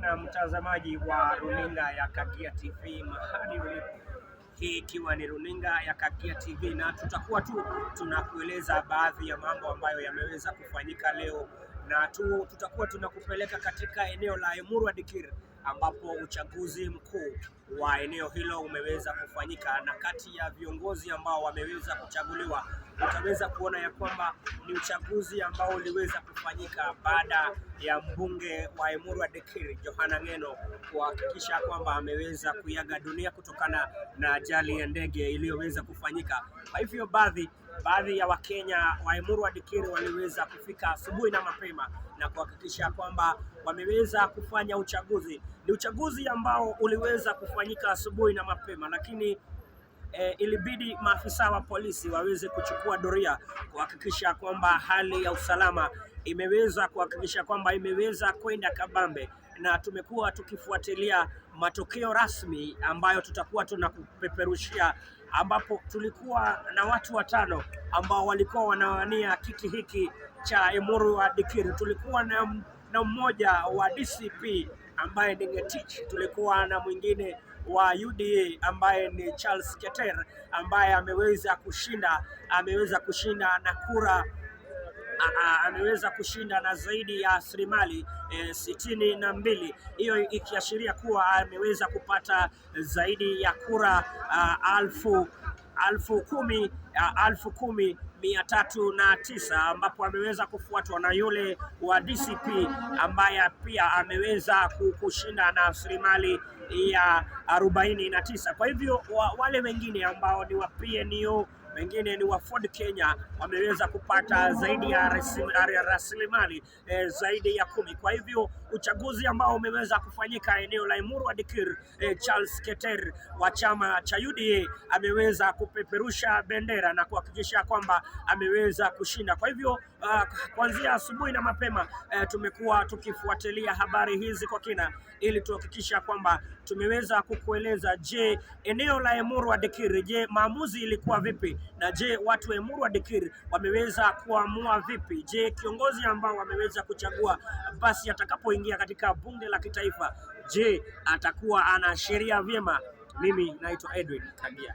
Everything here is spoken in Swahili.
na mtazamaji wa runinga ya Kagia TV mahali ulipo, hii ikiwa ni runinga ya Kagia TV na tutakuwa tu tunakueleza baadhi ya mambo ambayo yameweza kufanyika leo, na tutakuwa tunakupeleka katika eneo la Emurua Dikirr ambapo uchaguzi mkuu wa eneo hilo umeweza kufanyika, na kati ya viongozi ambao wameweza kuchaguliwa utaweza kuona ya kwamba ni uchaguzi ambao uliweza kufanyika baada ya mbunge wa Emurua Dikirr Johana Ng'eno kuhakikisha kwamba ameweza kuiaga dunia kutokana na ajali ya ndege iliyoweza kufanyika. Kwa hivyo baadhi ya Wakenya wa Emurua Dikirr waliweza kufika asubuhi na mapema na kuhakikisha kwamba wameweza kufanya uchaguzi. Ni uchaguzi ambao uliweza kufanyika asubuhi na mapema, lakini ilibidi maafisa wa polisi waweze kuchukua doria kuhakikisha kwamba hali ya usalama imeweza kuhakikisha kwamba imeweza kwenda kabambe, na tumekuwa tukifuatilia matokeo rasmi ambayo tutakuwa tunakupeperushia, ambapo tulikuwa na watu watano ambao walikuwa wanawania kiti hiki cha Emurua Dikirr. Tulikuwa na mmoja wa DCP ambaye ni Ngetich, tulikuwa na mwingine wa UDA ambaye ni Charles Keter ambaye ameweza kushinda na kura ameweza kushinda na zaidi ya asilimali 62, hiyo ikiashiria kuwa ameweza kupata zaidi ya kura 10,309, ambapo ameweza kufuatwa na yule wa DCP ambaye pia ameweza kushinda na asilimali ya 49. Kwa hivyo wale wengine ambao ni wa PNU, wengine ni wa Ford Kenya wameweza kupata zaidi ya rasilimali zaidi ya 10. Kwa hivyo uchaguzi ambao umeweza kufanyika eneo la Emurua Dikirr, Charles Keter wa chama cha UDA ameweza kupeperusha bendera na kuhakikisha kwamba ameweza kushinda. Kwa hivyo kuanzia asubuhi na mapema tumekuwa tukifuatilia habari hizi kwa kina ili tuhakikisha kwamba tumeweza kukueleza, je, eneo la Emurua Dikirr, je, maamuzi ilikuwa vipi, na je, watu wa Emurua Dikirr wameweza kuamua vipi? Je, kiongozi ambao wameweza kuchagua basi atakapoingia katika bunge la kitaifa, je, atakuwa ana sheria vyema? Mimi naitwa Edwin Kagia.